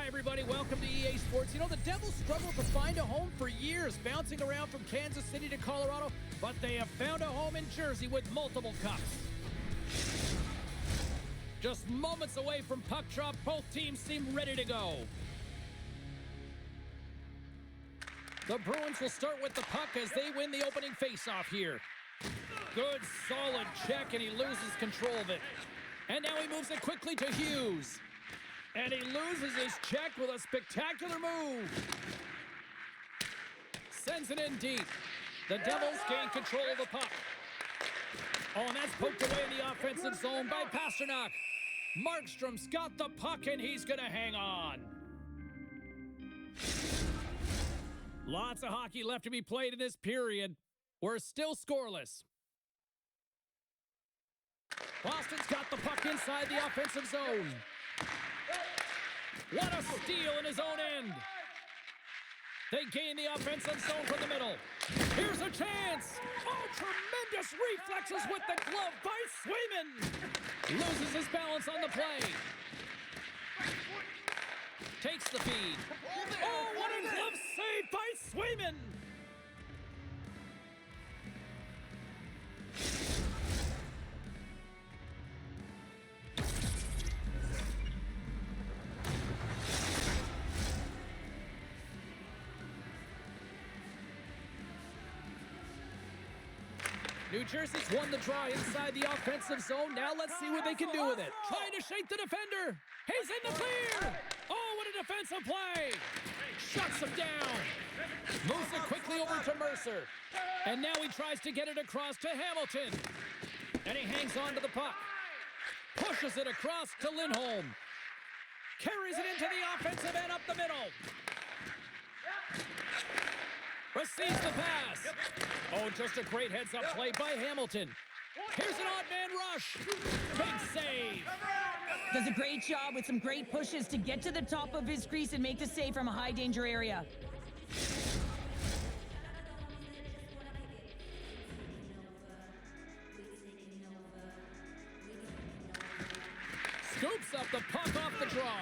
Hi, everybody. Welcome to EA Sports. You know, the Devils struggled to find a home for years, bouncing around from Kansas City to Colorado, but they have found a home in Jersey with multiple cups. Just moments away from puck drop, both teams seem ready to go. The Bruins will start with the puck as they win the opening faceoff here. Good, solid check, and he loses control of it. And now he moves it quickly to Hughes. And he loses his check with a spectacular move. Sends it in deep. The Devils gain control of the puck. Oh, and that's poked away in the offensive zone by Pasternak. Markstrom's got the puck, and he's going to hang on. Lots of hockey left to be played in this period. We're still scoreless. Boston's got the puck inside the offensive zone. What a steal in his own end. They gain the offensive zone from the middle. Here's a chance. Oh, tremendous reflexes with the glove by Swayman. Loses his balance on the play. Takes the feed. Oh, what a glove save by Swayman. New Jersey's won the draw inside the offensive zone. Now let's see what they can do with it. Trying to shake the defender. He's in the clear. Oh, what a defensive play. Shuts him down. Moves it quickly over to Mercer. And now he tries to get it across to Hamilton. And he hangs on to the puck. Pushes it across to Lindholm. Carries it into the offensive end up the middle. Receives the pass. Oh, just a great heads-up play by Hamilton. Here's an odd man rush. Big save. Does a great job with some great pushes to get to the top of his crease and make the save from a high-danger area. Scoops up the puck off the draw.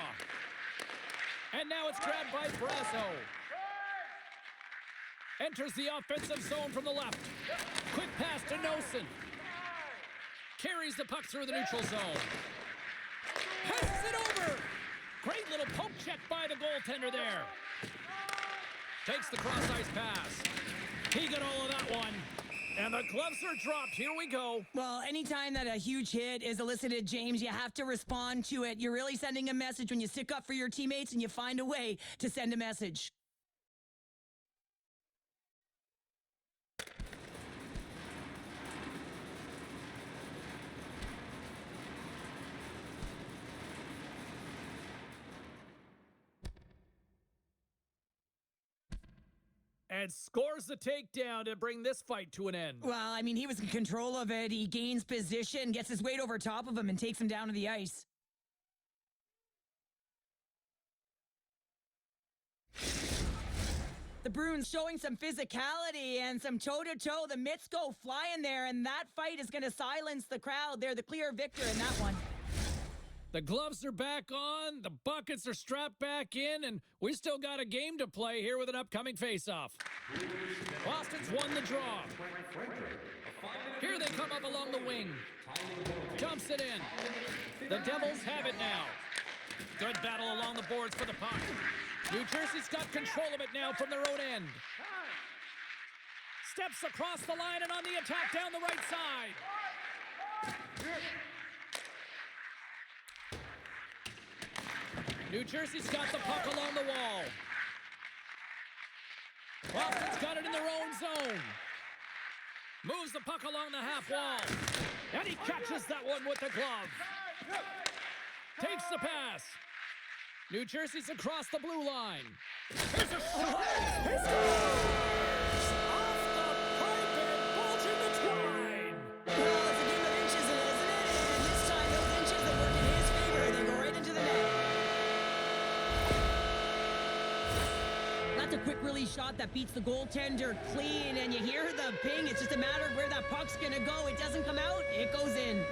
And now it's grabbed by Brasso. Enters the offensive zone from the left. Quick pass to Nosen. Carries the puck through the neutral zone. Passes it over. Great little poke check by the goaltender there. Takes the cross-ice pass. He got all of that one. And the gloves are dropped. Here we go. Well, anytime that a huge hit is elicited, James, you have to respond to it. You're really sending a message when you stick up for your teammates and you find a way to send a message. And scores the takedown to bring this fight to an end. Well, I mean, he was in control of it. He gains position, gets his weight over top of him, and takes him down to the ice. The Bruins showing some physicality and some toe-to-toe. The mitts go flying there, and that fight is going to silence the crowd. They're the clear victor in that one. The gloves are back on, the buckets are strapped back in, and we still got a game to play here with an upcoming face-off. Boston's won the draw. Here they come up along the wing. Dumps it in. The Devils have it now. Good battle along the boards for the puck. New Jersey's got control of it now from their own end. Steps across the line and on the attack down the right side. New Jersey's got the puck along the wall. Boston's got it in their own zone. Moves the puck along the half wall. And he catches that one with the glove. Takes the pass. New Jersey's across the blue line. Here's a shot. He scores! Off the pipe and bulging the twine. Well, it's a game of inches, isn't it? And this time, those inches that work in his favor, they go right into the net. That's a quick release shot that beats the goaltender clean, and you hear the ping. It's just a matter of where that puck's gonna go. It doesn't come out, it goes in.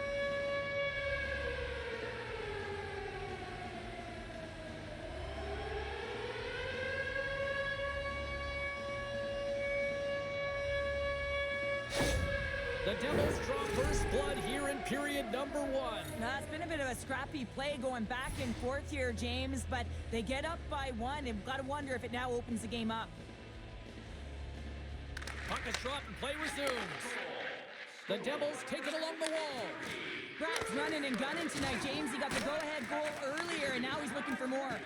The Devils draw first blood here in period number 1. Now, it's been a bit of a scrappy play going back and forth here, James, but they get up by 1, and got to wonder if it now opens the game up. Puck is dropped and play resumes. The Devils take it along the wall. Pratt's running and gunning tonight, James. He got the go-ahead goal earlier, and now he's looking for more.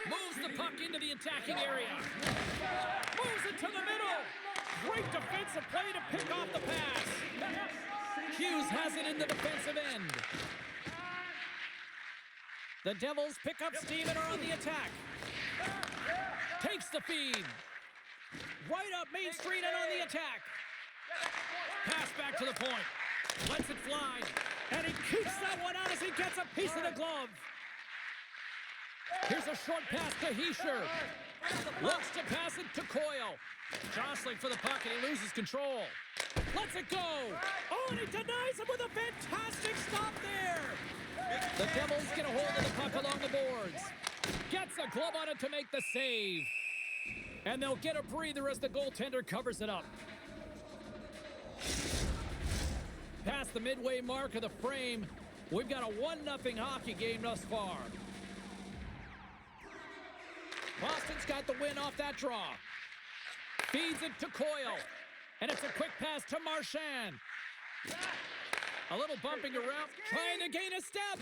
Moves the puck into the attacking area. Moves it to the middle. Great defensive play to pick off the pass. Hughes has it in the defensive end. The Devils pick up steam and are on the attack. Takes the feed. Right up Main Street and on the attack. Pass back to the point. Lets it fly. And he keeps that one out as he gets a piece of the glove. Here's a short pass to Heischer. Looks to pass it to Coyle. Jostling for the puck and he loses control. Lets it go. Oh, and he denies him with a fantastic stop there. The Devils get a hold of the puck along the boards. Gets a glove on it to make the save. And they'll get a breather as the goaltender covers it up. Past the midway mark of the frame, we've got a 1-0 hockey game thus far. Boston's got the win off that draw. Feeds it to Coyle. And it's a quick pass to Marchand. A little bumping around, trying to gain a step.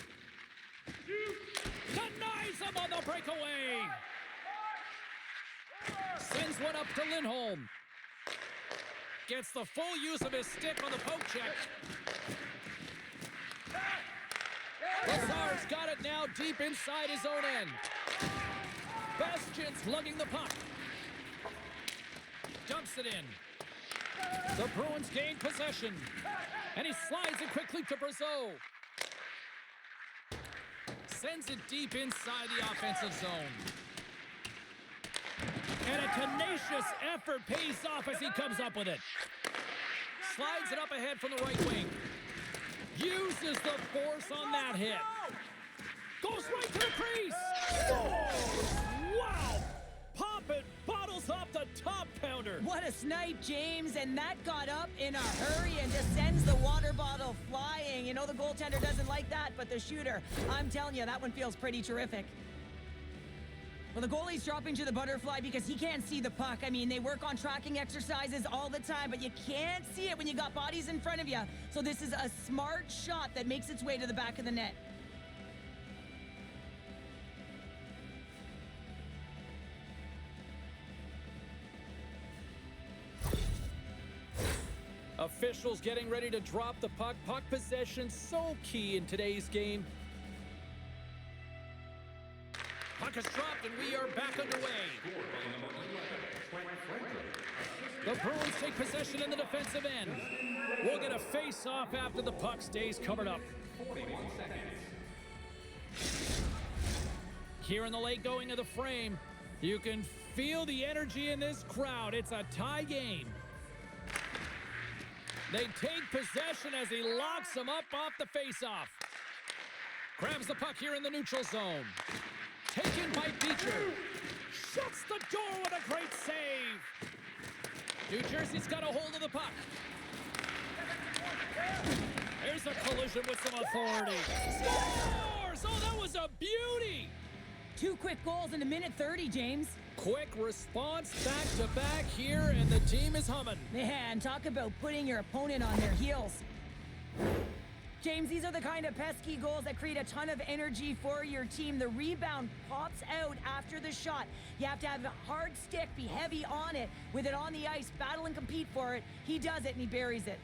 Denies him on the breakaway. Sends one up to Lindholm. Gets the full use of his stick on the poke check. Lazar's got it now deep inside his own end. Bastian's lugging the puck. Dumps it in. The Bruins gain possession. And he slides it quickly to Brazeau. Sends it deep inside the offensive zone. And a tenacious effort pays off as he comes up with it. Slides it up ahead from the right wing. Uses the force on that hit. Goes right to the crease. Scores! Wow! Pop it, bottles off the top pounder. What a snipe, James, and that got up in a hurry and just sends the water bottle flying. You know the goaltender doesn't like that, but the shooter, I'm telling you, that one feels pretty terrific. Well, the goalie's dropping to the butterfly because he can't see the puck. I mean, they work on tracking exercises all the time, but you can't see it when you got bodies in front of you. So this is a smart shot that makes its way to the back of the net. Officials getting ready to drop the puck. Puck possession so key in today's game. Puck is dropped and we are back underway. The Bruins take possession in the defensive end. We'll get a face-off after the puck stays covered up. Here in the late going of the frame, you can feel the energy in this crowd. It's a tie game. They take possession as he locks him up off the face-off. Grabs the puck here in the neutral zone. Taken by Beecher. Shuts the door with a great save. New Jersey's got a hold of the puck. There's a collision with some authority. Scores! Oh, that was a beauty! 2 quick goals in a minute 30, James. Quick response back-to-back here, and the team is humming. Man, talk about putting your opponent on their heels. James, these are the kind of pesky goals that create a ton of energy for your team. The rebound pops out after the shot. You have to have a hard stick, be heavy on it, with it on the ice, battle and compete for it. He does it, and he buries it.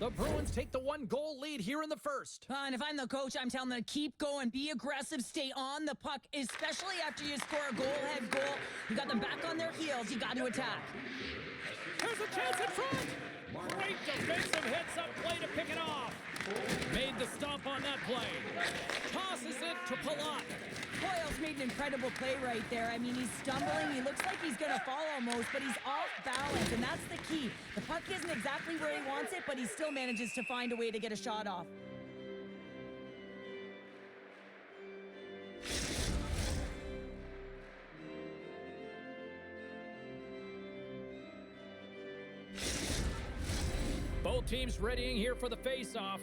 The Bruins take the 1-goal lead here in the first. And if I'm the coach, I'm telling them to keep going, be aggressive, stay on the puck, especially after you score a goal-head goal. You got them back on their heels. You got to attack. There's a chance in front. Great defensive heads-up play to pick it off. Made the stop on that play. Tosses it to Palat. Coyle's made an incredible play right there. I mean, he's stumbling. He looks like he's going to fall almost, but he's off balance, and that's the key. The puck isn't exactly where he wants it, but he still manages to find a way to get a shot off. Both teams readying here for the face-off.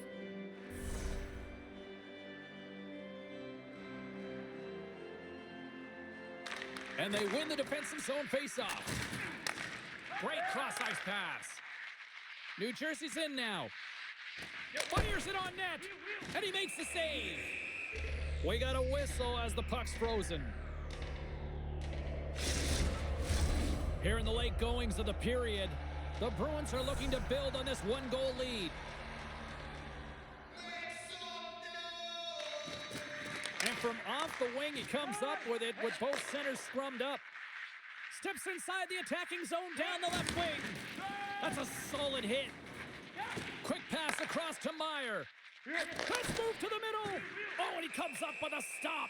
And they win the defensive zone face-off. Great cross-ice pass. New Jersey's in now. Fires it on net, and he makes the save. We got a whistle as the puck's frozen. Here in the late goings of the period, the Bruins are looking to build on this one-goal lead. And from off the wing, he comes up with it with both centers scrummed up. Steps inside the attacking zone down the left wing. That's a solid hit. Quick pass across to Meyer. Let's move to the middle. Oh, and he comes up with a stop.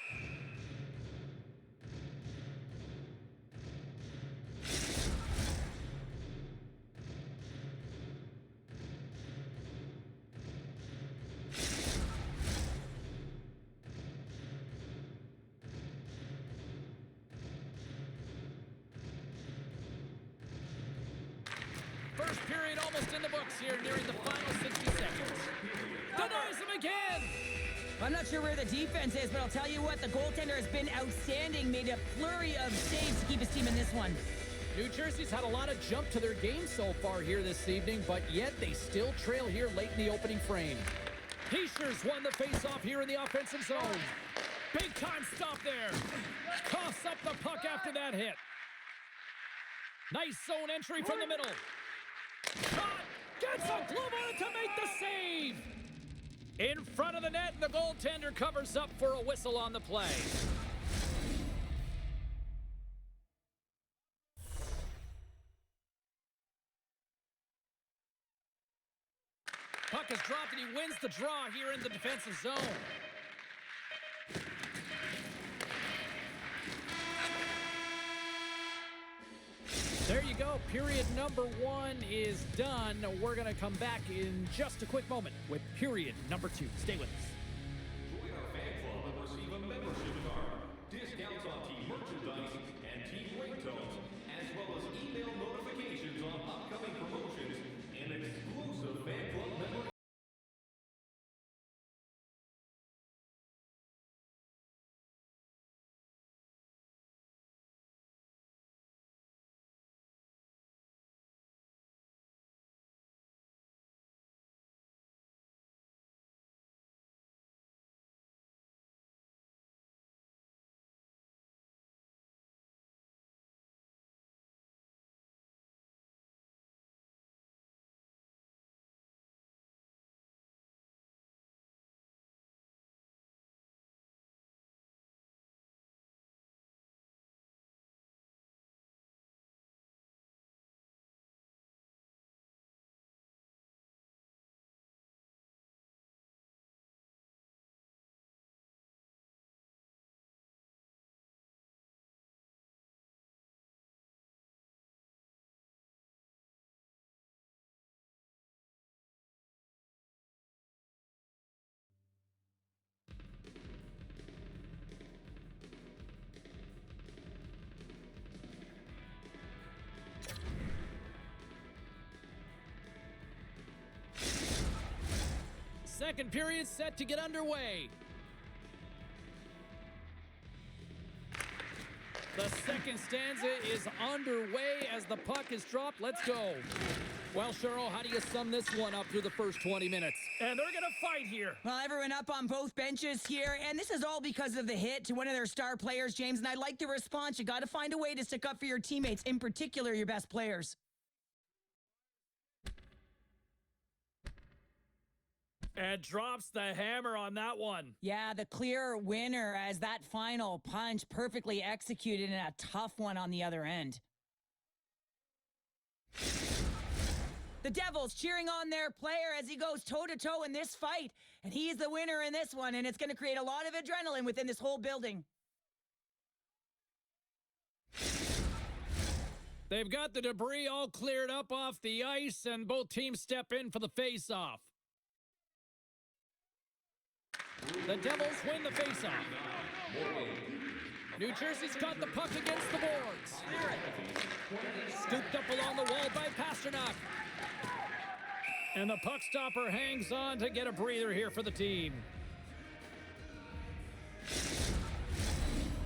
First period almost in the books here, nearing the final 60 seconds. Denies him again! I'm not sure where the defense is, but I'll tell you what, the goaltender has been outstanding, made a flurry of saves to keep his team in this one. New Jersey's had a lot of jump to their game so far here this evening, but yet they still trail here late in the opening frame. Heischer's won the face-off here in the offensive zone. Big time stop there. Coughs up the puck after that hit. Nice zone entry from the middle. Shot! Gets a glove on it to make the save! In front of the net, and the goaltender covers up for a whistle on the play. Puck is dropped, and he wins the draw here in the defensive zone. There you go. Period number one is done. We're going to come back in just a quick moment with period number two. Stay with us. Join our fan club and receive a membership card, discounts on team merchandise and team ringtones, as well as email notifications on upcoming promotions and exclusive fan club member. Second period set to get underway. The second stanza is underway as the puck is dropped. Let's go. Well, Cheryl, how do you sum this one up through the first 20 minutes? And they're going to fight here. Well, everyone up on both benches here, and this is all because of the hit to one of their star players, James, and I like the response. You got to find a way to stick up for your teammates, in particular your best players. And drops the hammer on that one. Yeah, the clear winner as that final punch perfectly executed and a tough one on the other end. The Devils cheering on their player as he goes toe-to-toe in this fight. And he's the winner in this one, and it's going to create a lot of adrenaline within this whole building. They've got the debris all cleared up off the ice, and both teams step in for the face-off. The Devils win the face-off. New Jersey's got the puck against the boards. Scooped up along the wall by Pasternak. And the puck stopper hangs on to get a breather here for the team.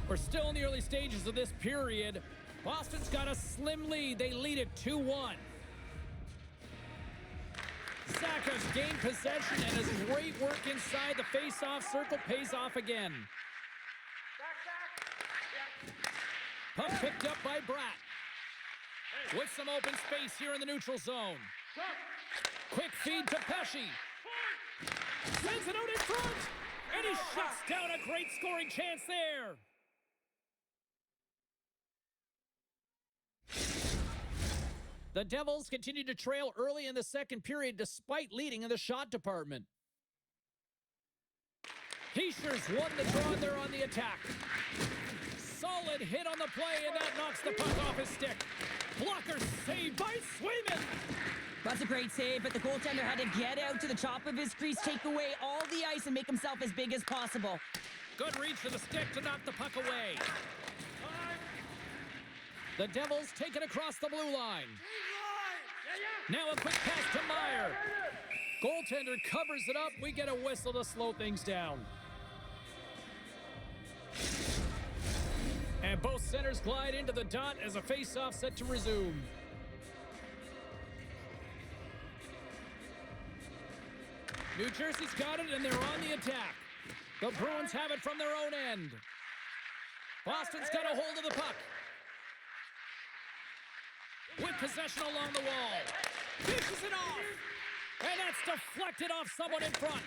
We're still in the early stages of this period. Boston's got a slim lead. They lead it 2-1. Saka's gained possession, and his great work inside the face-off circle pays off again. Puck picked up by Bratt. With some open space here in the neutral zone. Quick feed to Pesci. Sends it out in front. And he shuts down a great scoring chance there. The Devils continue to trail early in the second period despite leading in the shot department. Heischer's won the draw there on the attack. Solid hit on the play, and that knocks the puck off his stick. Blocker saved by Swayman. That's a great save, but the goaltender had to get out to the top of his crease, take away all the ice, and make himself as big as possible. Good reach to the stick to knock the puck away. The Devils take it across the blue line. Now a quick pass to Meyer. Goaltender covers it up. We get a whistle to slow things down. And both centers glide into the dot as a face-off set to resume. New Jersey's got it, and they're on the attack. The Bruins have it from their own end. Boston's got a hold of the puck. With possession along the wall. Dishes it off. And that's deflected off someone in front.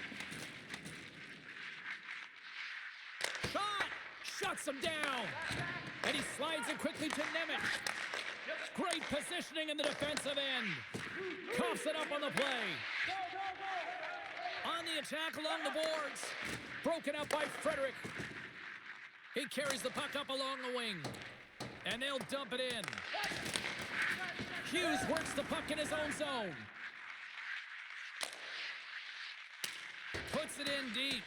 Shot! Shuts him down. And he slides it quickly to Nemec. Great positioning in the defensive end. Coughs it up on the play. On the attack along the boards. Broken up by Frederick. He carries the puck up along the wing. And they'll dump it in. Hughes works the puck in his own zone. Puts it in deep.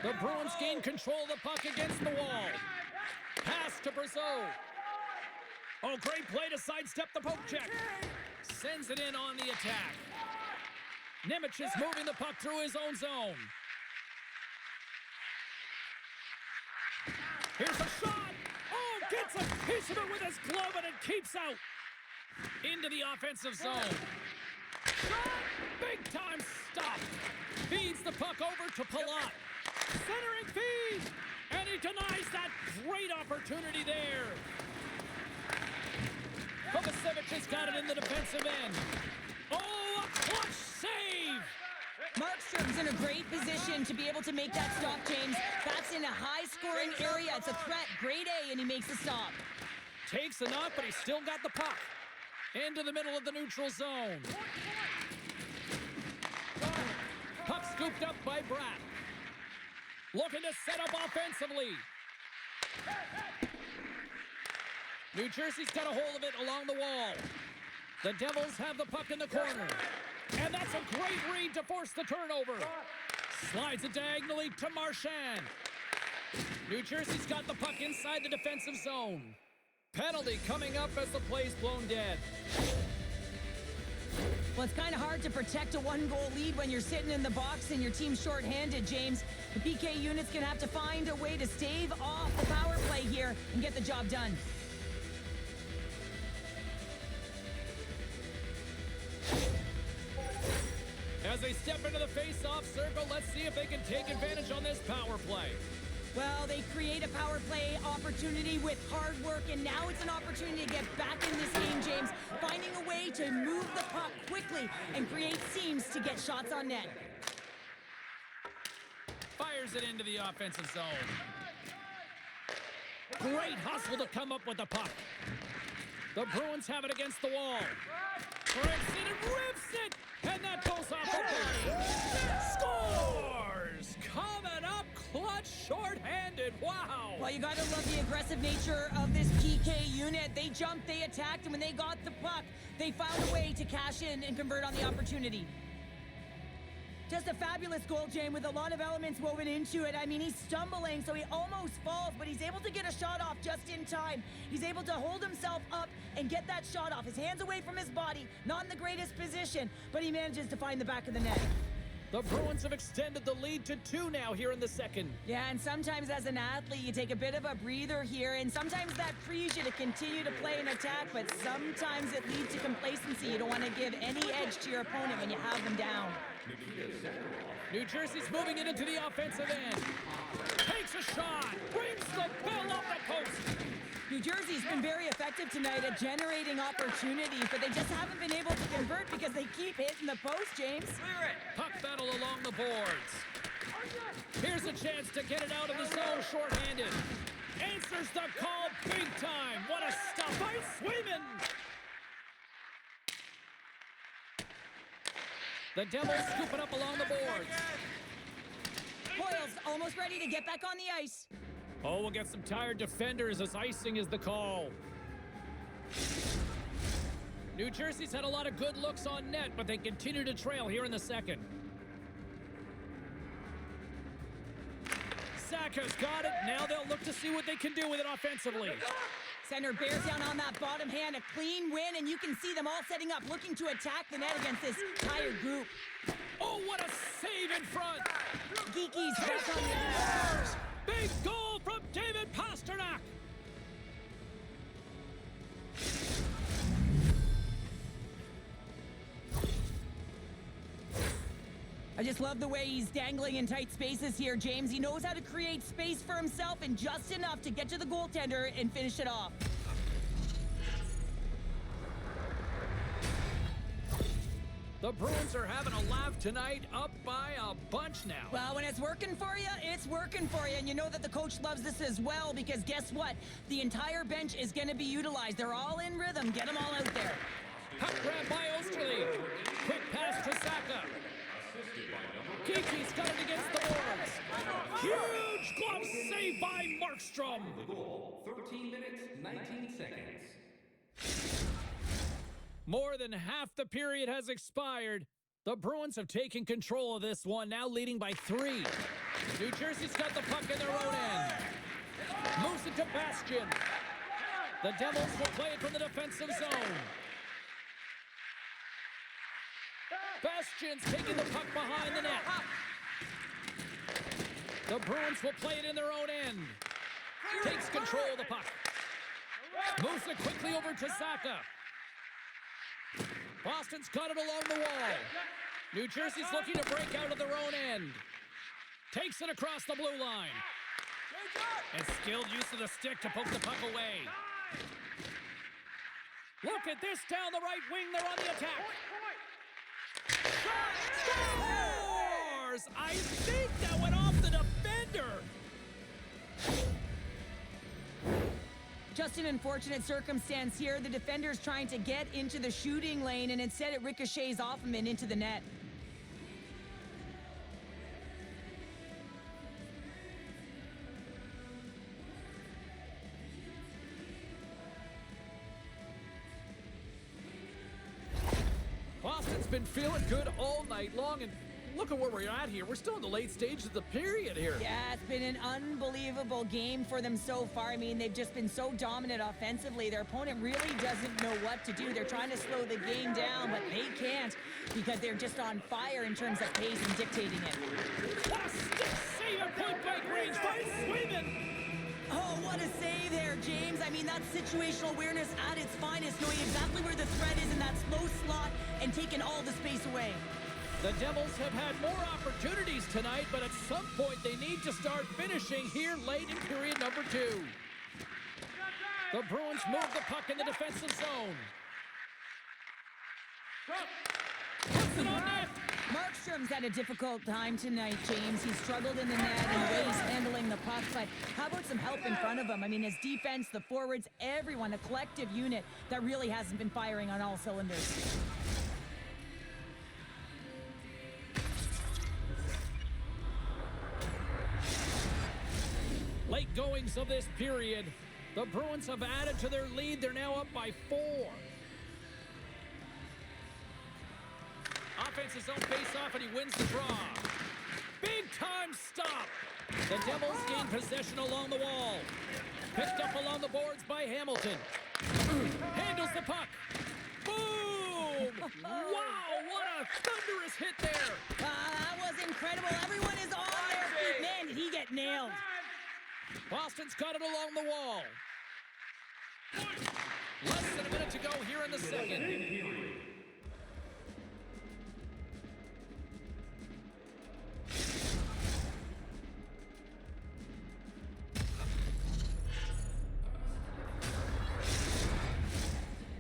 The Bruins gain control of the puck against the wall. Pass to Brazeau. Oh, great play to sidestep the poke check. Sends it in on the attack. Nemec is moving the puck through his own zone. Here's a shot. Oh, gets a piece of it with his glove, and it keeps out. Into the offensive zone. Shot! Big time stop. Feeds the puck over to Palat. Centering feed! And he denies that great opportunity there. Kovacevic has got it in the defensive end. Oh, a clutch save! Markstrom's in a great position to be able to make that stop, James. That's in a high-scoring area. It's a threat. Grade A, and he makes the stop. Takes the knock, but he's still got the puck. Into the middle of the neutral zone. Puck scooped up by Bratt. Looking to set up offensively. New Jersey's got a hold of it along the wall. The Devils have the puck in the corner. And that's a great read to force the turnover. Slides it diagonally to Marchand. New Jersey's got the puck inside the defensive zone. Penalty coming up as the play's blown dead. Well, it's kind of hard to protect a one-goal lead when you're sitting in the box and your team's shorthanded, James. The PK unit's going to have to find a way to stave off the power play here and get the job done. As they step into the face-off circle, let's see if they can take advantage on this power play. Well, they create a power play opportunity with hard work, and now it's an opportunity to get back in this game, James. Finding a way to move the puck quickly and create seams to get shots on net. Fires it into the offensive zone. Great hustle to come up with the puck. The Bruins have it against the wall. Rips it and rips it! And that goes off the body. Scores! Coming up clutch shorthanded. Wow! Well, you gotta love the aggressive nature of this PK unit. They jumped, they attacked, and when they got the puck, they found a way to cash in and convert on the opportunity. Just a fabulous goal, Jane, with a lot of elements woven into it. I mean, he's stumbling, so he almost falls, but he's able to get a shot off just in time. He's able to hold himself up and get that shot off. His hands away from his body, Not in the greatest position, but he manages to find the back of the net. The Bruins have extended the lead to 2 now here in the second. Yeah, and sometimes as an athlete, you take a bit of a breather here, and sometimes that frees you to continue to play an attack, but sometimes it leads to complacency. You don't want to give any edge to your opponent when you have them down. New Jersey's moving it into the offensive end. Takes a shot, brings the bell off the post. New Jersey's been very effective tonight at generating opportunities, but they just haven't been able to convert because they keep hitting the post, James. Clear it. Puck battle along the boards. Here's a chance to get it out of the zone shorthanded. Answers the call big time. What a stop by Swayman. The Devils scoop it up along the boards. Hoyle's almost ready to get back on the ice. Oh, we'll get some tired defenders as icing is the call. New Jersey's had a lot of good looks on net, but they continue to trail here in the second. Saka's got it. Now they'll look to see what they can do with it offensively. Center bears down on that bottom hand, a clean win, and you can see them all setting up, looking to attack the net against this tired group. Oh, what a save in front! Geeky's back on the ice. Big goal from David Pasternak! I just love the way he's dangling in tight spaces here, James. He knows how to create space for himself and just enough to get to the goaltender and finish it off. The Bruins are having a laugh tonight, up by a bunch now. Well, when it's working for you, it's working for you. And you know that the coach loves this as well because guess what? The entire bench is going to be utilized. They're all in rhythm. Get them all out there. Puck grab by Osterley. Quick pass to Saka. Kiki's got it against the boards. Huge glove save by Markstrom. The goal, 13 minutes, 19 seconds. More than half the period has expired. The Bruins have taken control of this one, now leading by 3. New Jersey's got the puck in their own end. Moves it to Bastian. The Devils will play it from the defensive zone. Bastian's taking the puck behind the net. The Bruins will play it in their own end. Takes control of the puck. Moves it quickly over to Saka. Boston's got it along the wall. New Jersey's looking to break out of their own end. Takes it across the blue line. And skilled use of the stick to poke the puck away. Look at this down the right wing. They're on the attack. Scores! I think that went off the defender. Just an unfortunate circumstance here. The defender's trying to get into the shooting lane, and instead it ricochets off him and into the net. Boston's been feeling good all night long, and look at where we're at here. We're still in the late stages of the period here. Yeah, it's been an unbelievable game for them so far. I mean, they've just been so dominant offensively. Their opponent really doesn't know what to do. They're trying to slow the game down, but they can't because they're just on fire in terms of pace and dictating it. Stick save at point-blank range by Swayman. Oh, what a save there, James. I mean, that's situational awareness at its finest, knowing exactly where the threat is in that slow slot and taking all the space away. The Devils have had more opportunities tonight, but at some point they need to start finishing here late in period number 2. The Bruins move the puck in the defensive zone. Puts it on net. Markstrom's had a difficult time tonight, James. He's struggled in the net and the way he's handling the puck, but how about some help in front of him? I mean, his defense, the forwards, everyone, a collective unit that really hasn't been firing on all cylinders. Late goings of this period. The Bruins have added to their lead. They're now up by 4. Offense his own face-off, and he wins the draw. Big-time stop. The Devils gain possession along the wall. Picked up along the boards by Hamilton. Handles the puck. Boom! thunderous hit there. That was incredible. Everyone is on their feet. Man, did he get nailed. Boston's got it along the wall. Less than a minute to go here in the second.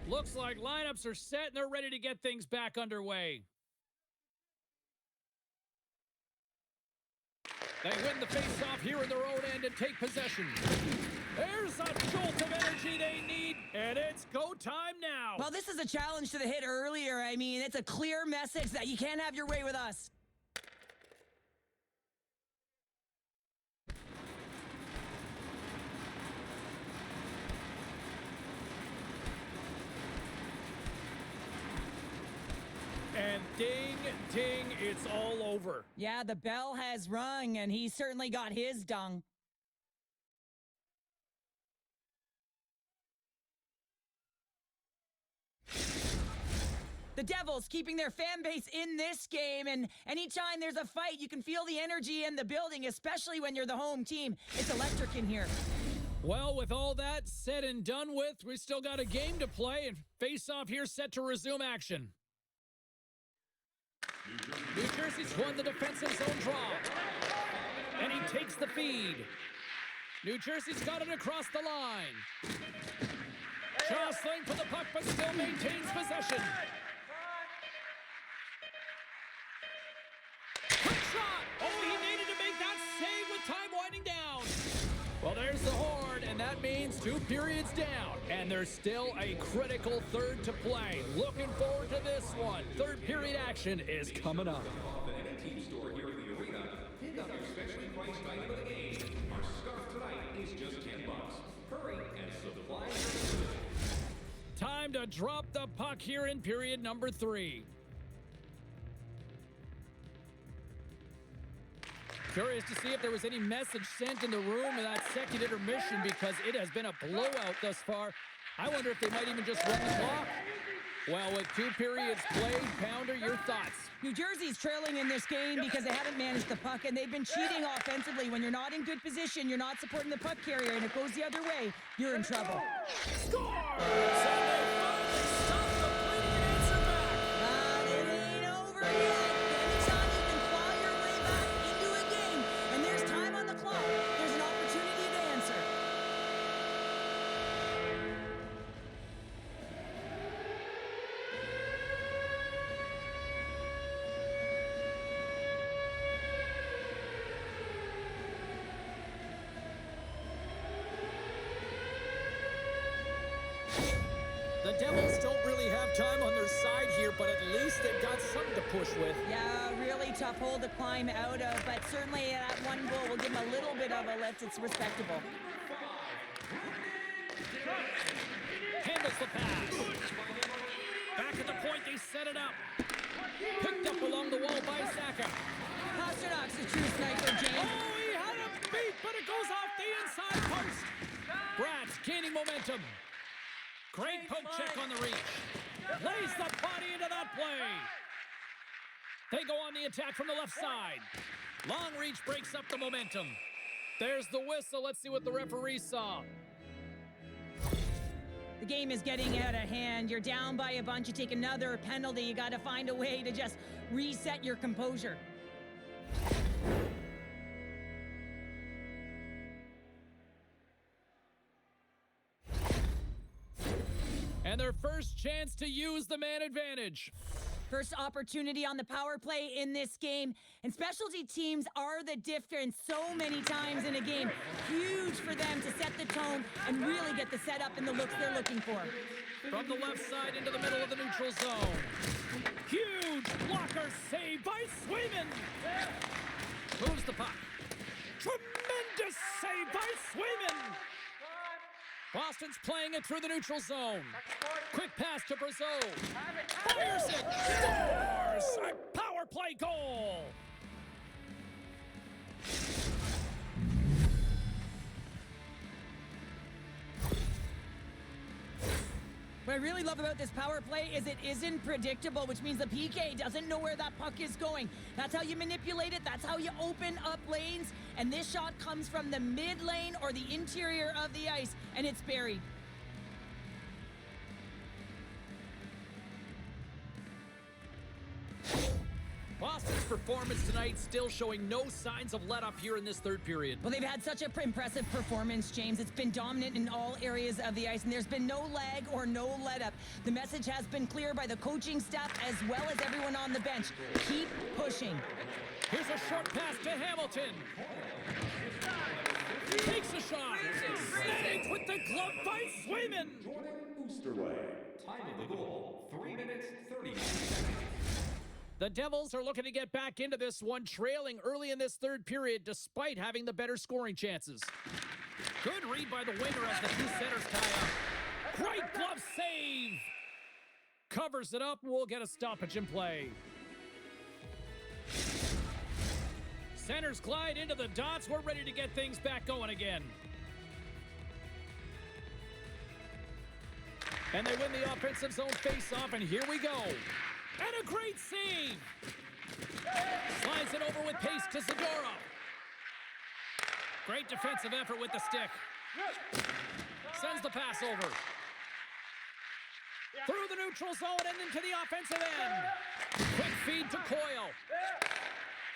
Looks like lineups are set and they're ready to get things back underway. They win the face-off here in their own end and take possession. There's a jolt of energy they need, and it's go time now. Well, this is a challenge to the hit earlier. I mean, it's a clear message that you can't have your way with us. And ding, ding, it's all over. Yeah, the bell has rung, and he certainly got his dung. The Devils keeping their fan base in this game, and anytime there's a fight, you can feel the energy in the building, especially when you're the home team. It's electric in here. Well, with all that said and done with, we still got a game to play, and face-off here set to resume action. New Jersey's won the defensive zone draw. And he takes the feed. New Jersey's got it across the line. Jostling for the puck, but still maintains possession. Quick shot! Oh, he needed to make that save with time winding down. Well, there's the horn, and that means 2 periods down. And there's still a critical third to play. Looking forward to this one. Third period action is coming up. The any team store here at the arena. Pick up your specially priced item of the game. Our scarf tonight is just $10. Hurry and supply. Time to drop the puck here in period number 3. Curious to see if there was any message sent in the room in that second intermission because it has been a blowout thus far. I wonder if they might even just run the clock. Well, with 2 periods played, Pounder, your thoughts? New Jersey's trailing in this game because they haven't managed the puck, and they've been cheating offensively. When you're not in good position, you're not supporting the puck carrier, and it goes the other way, you're in trouble. Score! So they finally stop the bleeding and answer back. It ain't over yet. Anytime you can claw your way back into a game, and there's time on the clock, there's an opportunity to answer. The Devils don't really have time on their side here, but at least they've got something to push with. Yeah, really tough hole to climb out of, but certainly that one goal will give them a little bit of a lift. It's respectable. Handles the pass. Back at the point, they set it up. Picked up along the wall by Saka. Pasternak's a true sniper, James. Oh, he had a beat, but it goes off the inside post. Brad's gaining momentum. Great poke check on the reach. Lays the body into that play. They go on the attack from the left side. Long reach breaks up the momentum. There's the whistle. Let's see what the referee saw. The game is getting out of hand. You're down by a bunch. You take another penalty. You got to find a way to just reset your composure. And their first chance to use the man advantage. First opportunity on the power play in this game. And specialty teams are the difference so many times in a game. Huge for them to set the tone and really get the setup and the looks they're looking for. From the left side into the middle of the neutral zone. Huge blocker save by Swayman. Moves the puck. Tremendous save by Swayman. Boston's playing it through the neutral zone. Quick pass to Brazeau. Fires it. Scores! A power play goal. We're I really love about this power play is it isn't predictable, which means the PK doesn't know where that puck is going. That's how you manipulate it. That's how you open up lanes. And this shot comes from the mid lane or the interior of the ice, and it's buried. Boston's performance tonight still showing no signs of let up here in this third period. Well, they've had such an impressive performance, James. It's been dominant in all areas of the ice, and there's been no lag or no let up. The message has been clear by the coaching staff as well as everyone on the bench. Keep pushing. Here's a short pass to Hamilton. Takes a shot. Saved with the glove by Swayman. Time of the goal, 3 minutes, 30 seconds. The Devils are looking to get back into this one, trailing early in this third period despite having the better scoring chances. Good read by the winger as the two centers tie up. Great glove save! Covers it up and we'll get a stoppage in play. Centers glide into the dots. We're ready to get things back going again. And they win the offensive zone face-off, and here we go. And a great save! Slides it over with pace to Zadorov. Great defensive effort with the stick. Sends the pass over. Through the neutral zone and into the offensive end. Quick feed to Coyle.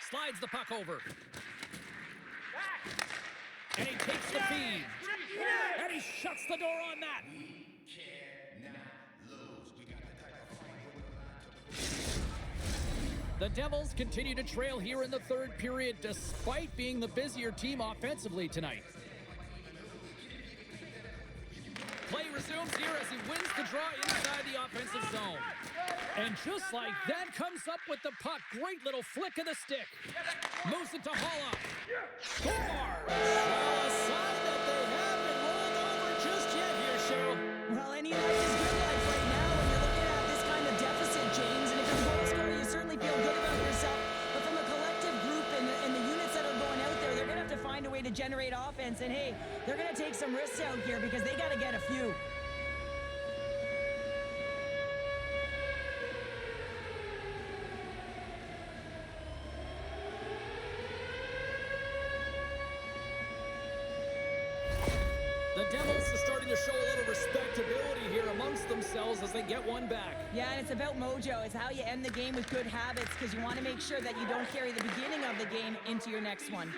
Slides the puck over. And he takes the feed. And he shuts the door on that. The Devils continue to trail here in the third period despite being the busier team offensively tonight. Play resumes here as he wins the draw inside the offensive zone. And just like that, comes up with the puck. Great little flick of the stick. Moves it to Holla. Scores! Well, a sign that they haven't rolled over just yet here, Cheryl. Well, any life is good life right now when you're looking at this kind of deficit, James. And if you're a goal scorer, you certainly feel good about yourself. But from a collective group and the units that are going out there, they're going to have to find a way to generate offense. And hey, they're going to take some risks out here because they got to get a few. The Devils are starting to show a little respectability here amongst themselves as they get one back. Yeah, and it's about mojo. It's how you end the game with good habits because you want to make sure that you don't carry the beginning of the game into your next one.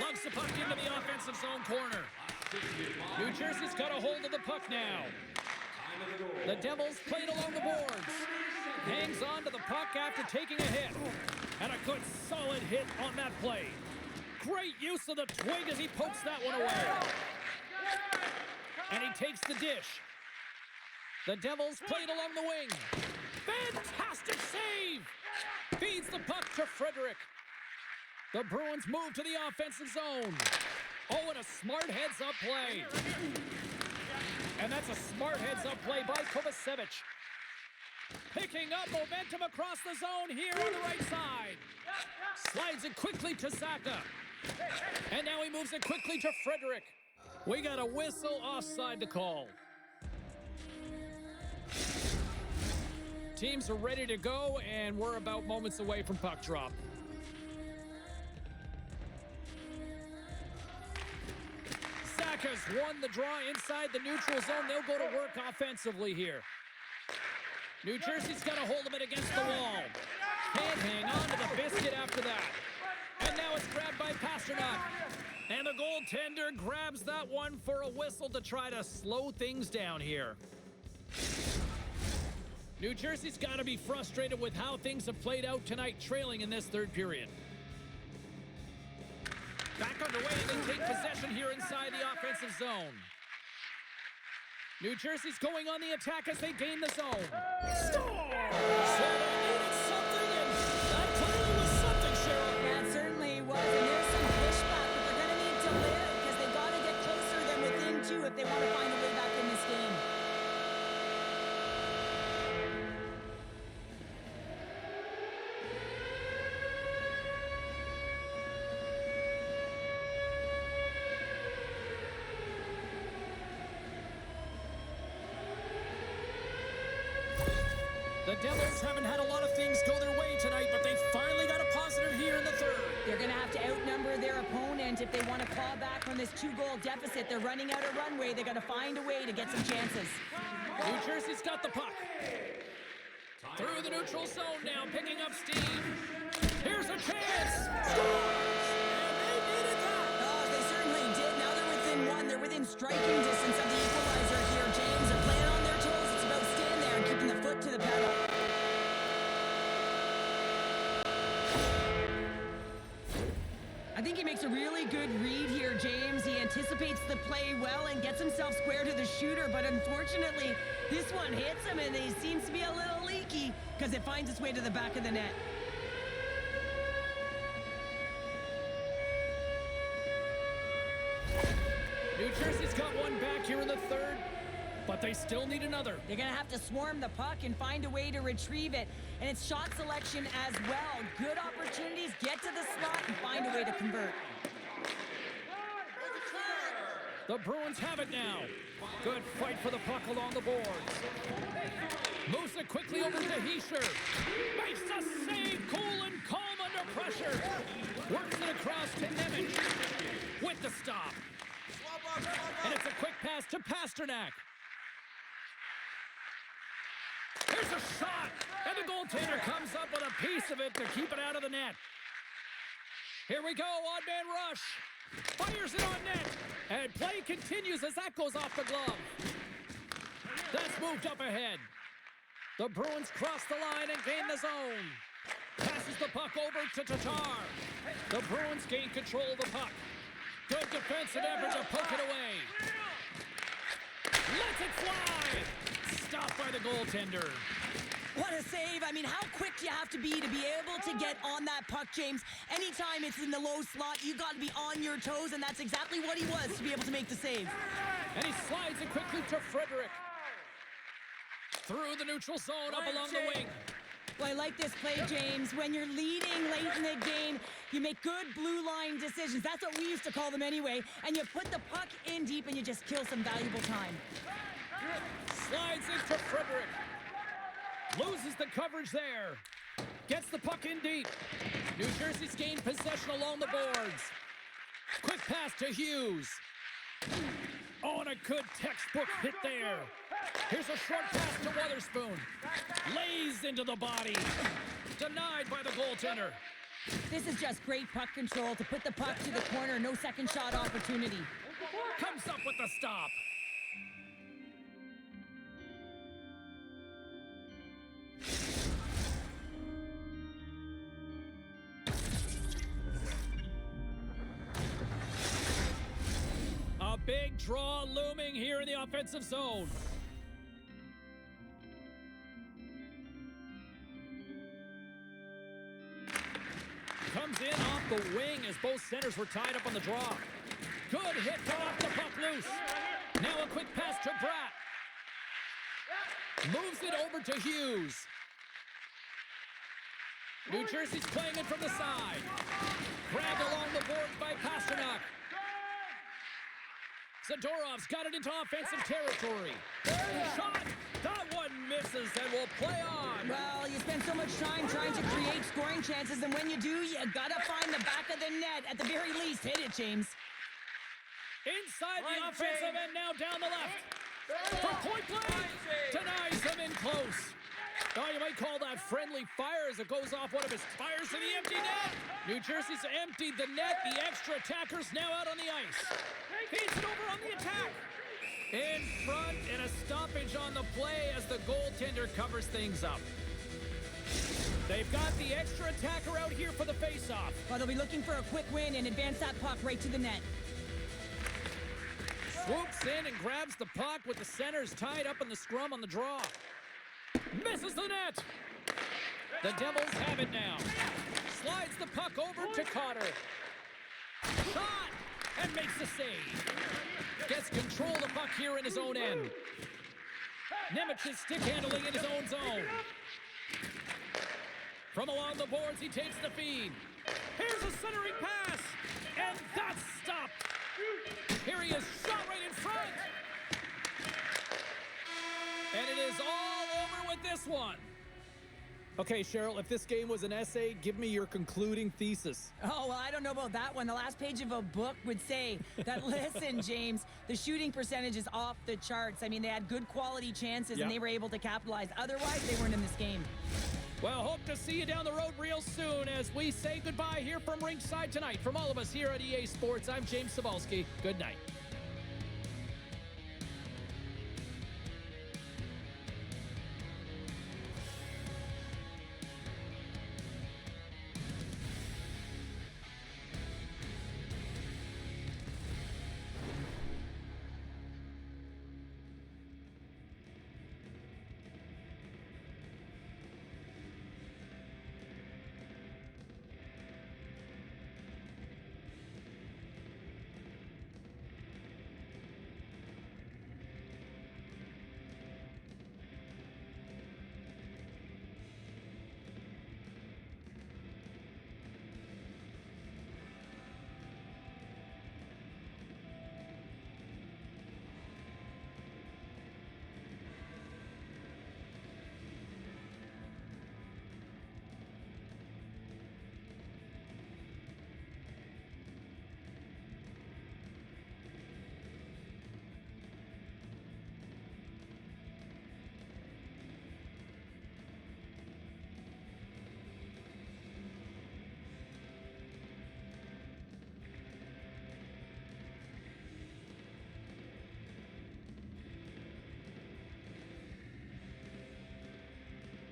Lugs the puck into the offensive zone corner. New Jersey's got a hold of the puck now. The Devils played along the boards. Hangs on to the puck after taking a hit. And a good solid hit on that play. Great use of the twig as he pokes that one away. And he takes the dish. The Devils played along the wing. Fantastic save! Feeds the puck to Frederick. The Bruins move to the offensive zone. Oh, and a smart heads-up play. And that's a smart heads-up play by Kovacevic. Picking up momentum across the zone here on the right side. Slides it quickly to Zaka. And now he moves it quickly to Frederick. We got a whistle offside to call. Teams are ready to go, and we're about moments away from puck drop. Zaka's won the draw inside the neutral zone. They'll go to work offensively here. New Jersey's got a hold of it against the wall. Can't hang on to the biscuit after that. And now it's grabbed by Pasternak. And the goaltender grabs that one for a whistle to try to slow things down here. New Jersey's got to be frustrated with how things have played out tonight, trailing in this third period. Back underway, they take possession here inside the offensive zone. New Jersey's going on the attack as they gain the zone. Score! So they needed something, and that clearly was something, Cheryl. That certainly was, and there's some pushback, but they're going to need to live because they've got to get closer than within two if they want to find a way back in this game. Devils haven't had a lot of things go their way tonight, but they finally got a positive here in the third. They're going to have to outnumber their opponent if they want to claw back from this 2-goal deficit. They're running out of runway. They got to find a way to get some chances. New Jersey's got the puck. Through the neutral zone now, picking up steam. Here's a chance. Scores! And they needed that. Oh, they certainly did. Now they're within one. They're within striking distance of the equalizer here, James. They're playing on their toes. It's about staying there and keeping the foot to the pedal. I think he makes a really good read here, James. He anticipates the play well and gets himself square to the shooter, but unfortunately, this one hits him and he seems to be a little leaky because it finds its way to the back of the net. New Jersey's got one back here in the third, but they still need another. They're going to have to swarm the puck and find a way to retrieve it. And it's shot selection as well. Good opportunities, get to the slot and find a way to convert. The Bruins have it now. Good fight for the puck along the boards. Moves it quickly over to Heischer. Makes a save, cool and calm under pressure. Works it across to Nemec with the stop. And it's a quick pass to Pasternak. Here's a shot, and the goaltender comes up with a piece of it to keep it out of the net. Here we go, odd man rush. Fires it on net, and play continues as that goes off the glove. That's moved up ahead. The Bruins cross the line and gain the zone. Passes the puck over to Tatar. The Bruins gain control of the puck. Good defensive effort to poke it away. Lets it fly. Stopped by the goaltender. What a save. I mean, how quick do you have to be able to get on that puck, James? Anytime it's in the low slot, you got to be on your toes, and that's exactly what he was to be able to make the save. And he slides it quickly to Frederick. Through the neutral zone, up along the wing. Well, I like this play, James. When you're leading late in the game, you make good blue line decisions. That's what we used to call them anyway. And you put the puck in deep and you just kill some valuable time. Slides into Frederick. Loses the coverage there. Gets the puck in deep. New Jersey's gained possession along the boards. Quick pass to Hughes. Oh, and a good textbook hit there. Here's a short pass to Witherspoon. Lays into the body. Denied by the goaltender. This is just great puck control to put the puck to the corner. No second shot opportunity. Comes up with the stop. A big draw looming here in the offensive zone. Comes in off the wing as both centers were tied up on the draw. Good hit to off the puck loose. Now a quick pass to Bratt. Moves it over to Hughes. New Jersey's playing it from the side. Grabbed along the boards by Pasternak. Zadorov's got it into offensive territory. Shot! That one misses and will play on. Well, you spend so much time trying to create scoring chances, and when you do, you gotta find the back of the net. At the very least, hit it, James. Inside the offensive end, now down the left. For point blank, denies him in close. Oh, you might call that friendly fire as it goes off one of his tires to the empty net. New Jersey's emptied the net. The extra attacker's now out on the ice. Feeds it over on the attack. In front and a stoppage on the play as the goaltender covers things up. They've got the extra attacker out here for the faceoff. Well, they'll be looking for a quick win and advance that puck right to the net. Swoops in and grabs the puck with the centers tied up in the scrum on the draw. Misses the net. The Devils have it now. Slides the puck over to Cotter. Shot! And makes the save. Gets control of the puck here in his own end. Nemec's stick handling in his own zone. From along the boards, he takes the feed. Here's a centering pass. And that's stopped. Here he is, shot right in front. And it is all over with this one. Okay, Cheryl, if this game was an essay, give me your concluding thesis. Oh, well, I don't know about that one. The last page of a book would say that, listen, James, the shooting percentage is off the charts. I mean, they had good quality chances and they were able to capitalize. Otherwise, they weren't in this game. Well, hope to see you down the road real soon as we say goodbye here from ringside tonight. From all of us here at EA Sports, I'm James Cebulski. Good night.